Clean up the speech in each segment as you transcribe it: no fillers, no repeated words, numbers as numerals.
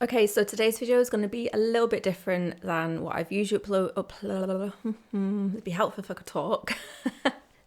Okay, so today's video is going to be a little bit different than what I've usually It'd be helpful if I could talk.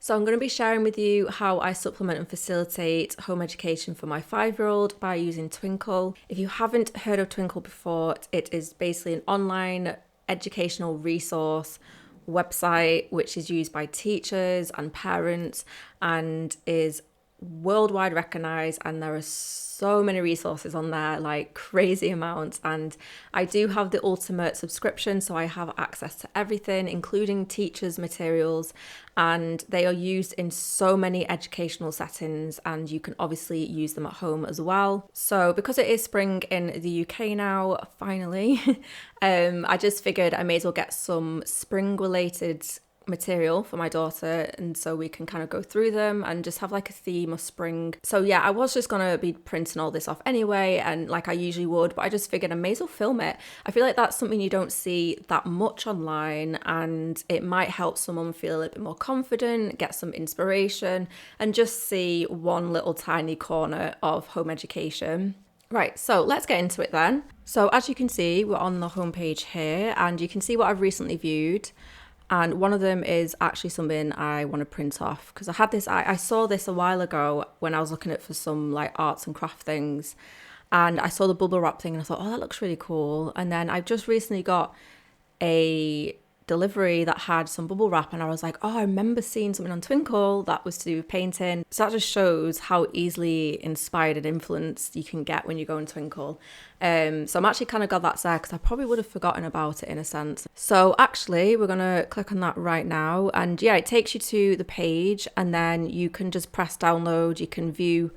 So I'm going to be sharing with you how I supplement and facilitate home education for my 5-year-old by using Twinkl. If you haven't heard of Twinkl before, it is basically an online educational resource website which is used by teachers and parents and is worldwide recognized, and there are so many resources on there, like crazy amounts. And I do have the ultimate subscription, so I have access to everything, including teachers' materials, and they are used in so many educational settings, and you can obviously use them at home as well. So because it is spring in the UK now, finally, I just figured I may as well get some spring related material for my daughter, and so we can kind of go through them and just have like a theme of spring. So yeah, I was just gonna be printing all this off anyway, and like I usually would, but I just figured I may as well film it. I feel like that's something you don't see that much online, and it might help someone feel a little bit more confident, get some inspiration, and just see one little tiny corner of home education. Right, so let's get into it then. So as you can see, we're on the homepage here, and you can see what I've recently viewed. And one of them is actually something I want to print off, because I saw this a while ago when I was looking at for some like arts and craft things, and I saw the bubble wrap thing and I thought, oh, that looks really cool. And then I just recently got a delivery that had some bubble wrap, and I was like, oh, I remember seeing something on Twinkl that was to do with painting. So that just shows how easily inspired and influenced you can get when you go on Twinkl. So I'm actually kind of glad that's there, because I probably would have forgotten about it in a sense. So actually we're gonna click on that right now, and yeah, it takes you to the page, and then you can just press download. You can view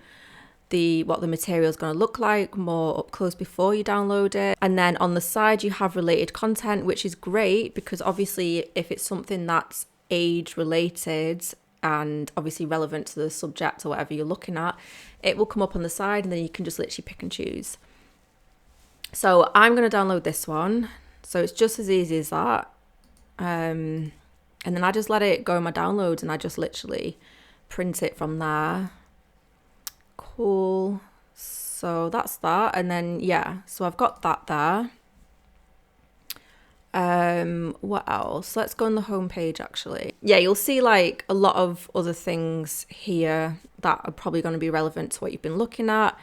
what the material is going to look like more up close before you download it. And then on the side you have related content, which is great, because obviously if it's something that's age related and obviously relevant to the subject or whatever you're looking at, it will come up on the side, and then you can just literally pick and choose. So I'm going to download this one, so it's just as easy as that. And then I just let it go in my downloads, and I just literally print it from there. Cool. So that's that. And then yeah, so I've got that there. What else? Let's go on the homepage actually. Yeah, you'll see like a lot of other things here that are probably going to be relevant to what you've been looking at.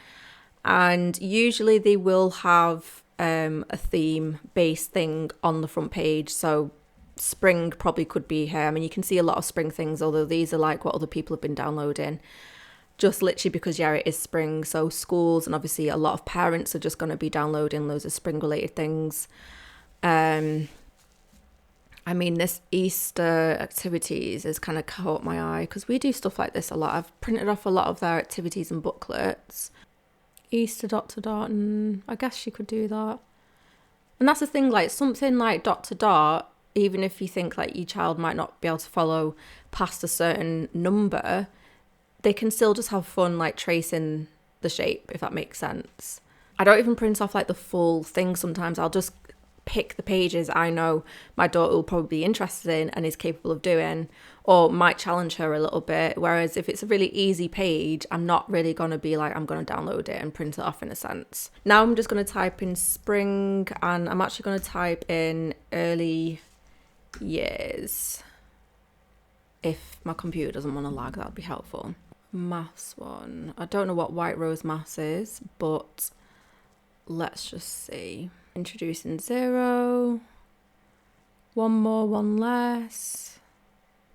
And usually they will have a theme based thing on the front page. So spring probably could be here. I mean, you can see a lot of spring things, although these are like what other people have been downloading. Just literally because, yeah, it is spring. So schools and obviously a lot of parents are just going to be downloading loads of spring related things. I mean, this Easter activities has kind of caught my eye, because we do stuff like this a lot. I've printed off a lot of their activities and booklets. Easter dot to dot, and I guess you could do that. And that's the thing, like something like dot to dot, even if you think like your child might not be able to follow past a certain number, they can still just have fun like tracing the shape, if that makes sense. I don't even print off like the full thing sometimes. I'll just pick the pages I know my daughter will probably be interested in and is capable of doing, or might challenge her a little bit. Whereas if it's a really easy page, I'm not really going to be like, I'm going to download it and print it off in a sense. Now I'm just going to type in spring, and I'm actually going to type in early years. If my computer doesn't want to lag, that would be helpful. Maths one. I don't know what White Rose Maths is, but let's just see. Introducing 0. One more, one less.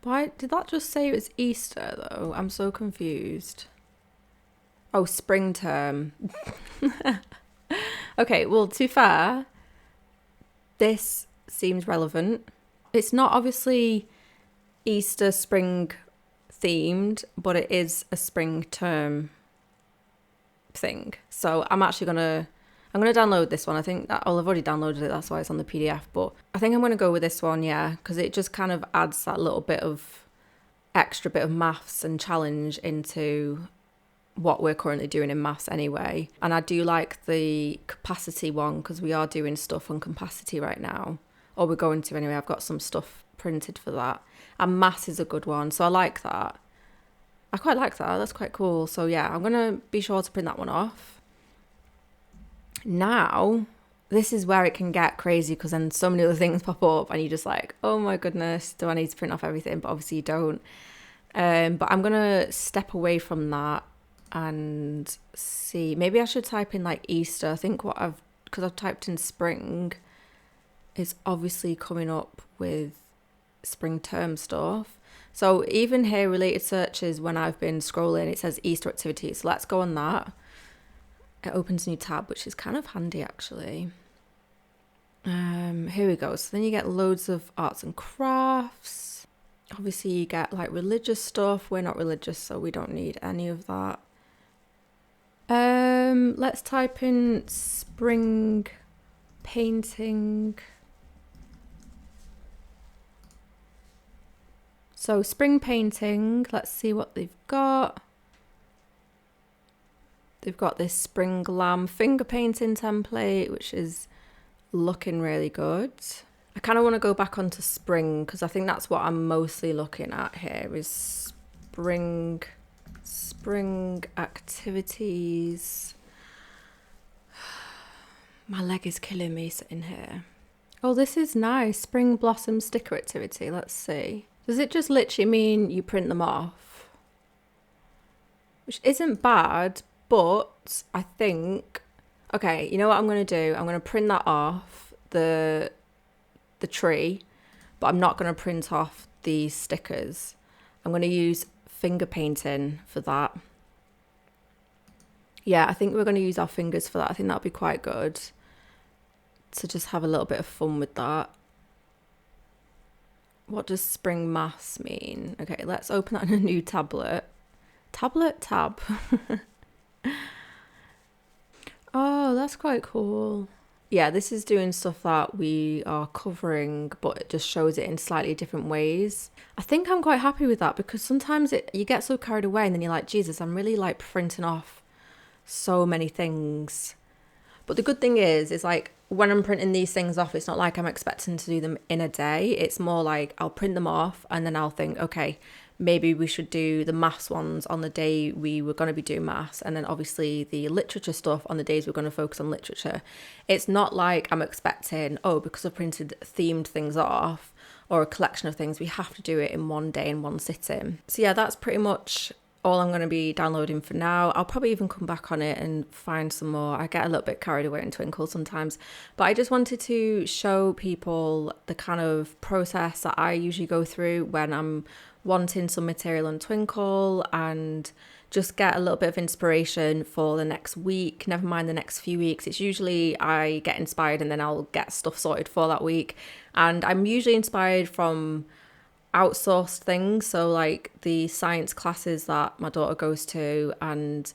Why did that just say it was Easter though? I'm so confused. Oh, spring term. Okay, well, to be fair, this seems relevant. It's not obviously Easter spring themed, but it is a spring term thing. So I'm gonna download this one. I think that I've already downloaded it, that's why it's on the PDF, but I think I'm gonna go with this one, yeah, because it just kind of adds that little bit of extra bit of maths and challenge into what we're currently doing in maths anyway. And I do like the capacity one, because we are doing stuff on capacity right now, or we're going to anyway. I've got some stuff printed for that, and maths is a good one, so I like that. I quite like that. That's quite cool. So yeah, I'm gonna be sure to print that one off. Now, this is where it can get crazy because then so many other things pop up and you're just like, oh my goodness, do I need to print off everything? But obviously you don't. But I'm going to step away from that and see. Maybe I should type in like Easter. I think because I've typed in spring, it's obviously coming up with spring term stuff. So even here, related searches, when I've been scrolling, it says Easter activities. So let's go on that. It opens a new tab, which is kind of handy actually. Here we go. So then you get loads of arts and crafts. Obviously you get like religious stuff. We're not religious, so we don't need any of that. Let's type in spring painting. So spring painting, let's see what they've got. They've got this spring lamb finger painting template, which is looking really good. I kind of want to go back onto spring because I think that's what I'm mostly looking at here is spring activities. My leg is killing me sitting here. Oh, this is nice. Spring blossom sticker activity. Let's see. Does it just literally mean you print them off? Which isn't bad, but I think, okay, you know what I'm going to do? I'm going to print that off, the tree, but I'm not going to print off these stickers. I'm going to use finger painting for that. Yeah, I think we're going to use our fingers for that. I think that'll be quite good to just have a little bit of fun with that. What does spring maths mean? Okay, let's open that in a new tab. Oh, that's quite cool. Yeah, this is doing stuff that we are covering, but it just shows it in slightly different ways. I think I'm quite happy with that because sometimes you get so carried away and then you're like, Jesus, I'm really like printing off so many things. But the good thing is like when I'm printing these things off, it's not like I'm expecting to do them in a day. It's more like I'll print them off and then I'll think, okay, maybe we should do the maths ones on the day we were going to be doing maths, and then obviously the literature stuff on the days we're going to focus on literature. It's not like I'm expecting, oh, because I've printed themed things off or a collection of things, we have to do it in one day in one sitting. So yeah, that's pretty much all I'm going to be downloading for now. I'll probably even come back on it and find some more. I get a little bit carried away in Twinkl sometimes, but I just wanted to show people the kind of process that I usually go through when I'm wanting some material on Twinkl and just get a little bit of inspiration for the next week, never mind the next few weeks. It's usually I get inspired and then I'll get stuff sorted for that week. And I'm usually inspired from outsourced things, so like the science classes that my daughter goes to and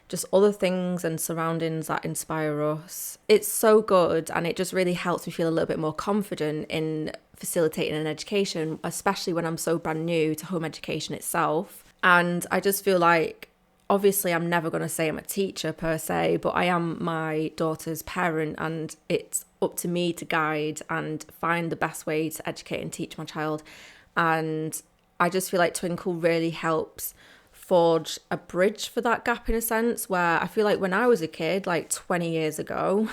just other things and surroundings that inspire us. It's so good and it just really helps me feel a little bit more confident in facilitating an education, especially when I'm so brand new to home education itself. And I just feel like, obviously I'm never going to say I'm a teacher per se, but I am my daughter's parent and it's up to me to guide and find the best way to educate and teach my child. And I just feel like Twinkl really helps forge a bridge for that gap in a sense, where I feel like when I was a kid, like 20 years ago,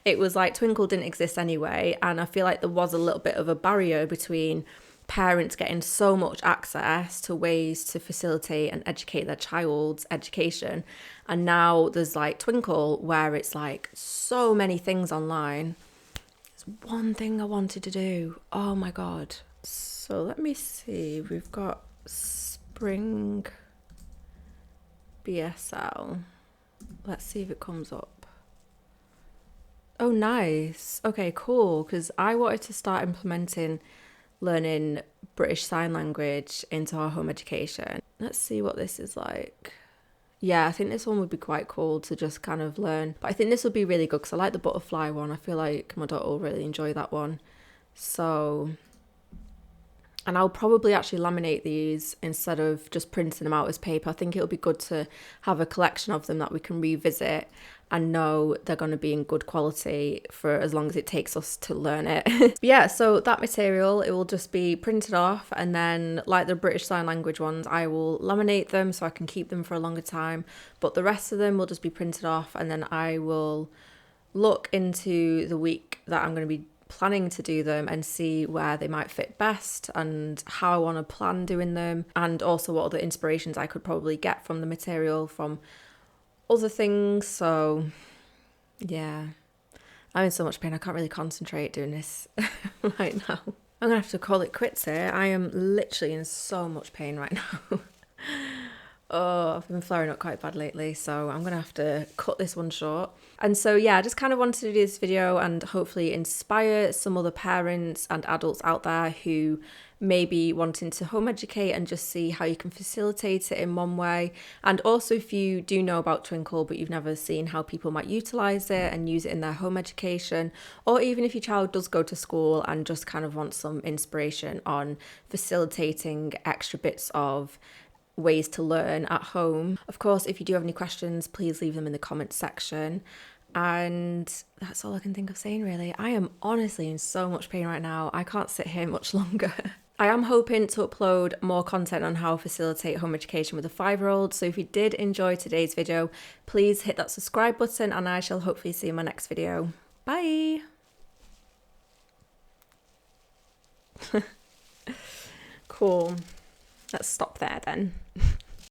it was like Twinkl didn't exist anyway. And I feel like there was a little bit of a barrier between parents getting so much access to ways to facilitate and educate their child's education. And now there's like Twinkl, where it's like so many things online. There's one thing I wanted to do. Oh my God. So let me see, we've got spring BSL. Let's see if it comes up. Oh, nice. Okay, cool. Because I wanted to start implementing learning British Sign Language into our home education. Let's see what this is like. Yeah, I think this one would be quite cool to just kind of learn. But I think this would be really good because I like the butterfly one. I feel like my daughter will really enjoy that one. So... and I'll probably actually laminate these instead of just printing them out as paper. I think it'll be good to have a collection of them that we can revisit and know they're going to be in good quality for as long as it takes us to learn it. But yeah, so that material, it will just be printed off, and then like the British Sign Language ones, I will laminate them so I can keep them for a longer time. But the rest of them will just be printed off, and then I will look into the week that I'm going to be planning to do them and see where they might fit best and how I want to plan doing them, and also what other inspirations I could probably get from the material from other things. So yeah, I'm in so much pain. I can't really concentrate doing this right now. I'm gonna have to call it quits here. I am literally in so much pain right now. Oh, I've been flaring up quite bad lately, so I'm gonna have to cut this one short. And so yeah, I just kind of wanted to do this video and hopefully inspire some other parents and adults out there who may be wanting to home educate and just see how you can facilitate it in one way. And also, if you do know about Twinkl but you've never seen how people might utilize it and use it in their home education, or even if your child does go to school and just kind of wants some inspiration on facilitating extra bits of ways to learn at home. Of course, if you do have any questions, please leave them in the comments section. And that's all I can think of saying, really. I am honestly in so much pain right now. I can't sit here much longer. I am hoping to upload more content on how to facilitate home education with a 5-year-old. So if you did enjoy today's video, please hit that subscribe button and I shall hopefully see you in my next video. Bye! Cool. Let's stop there then.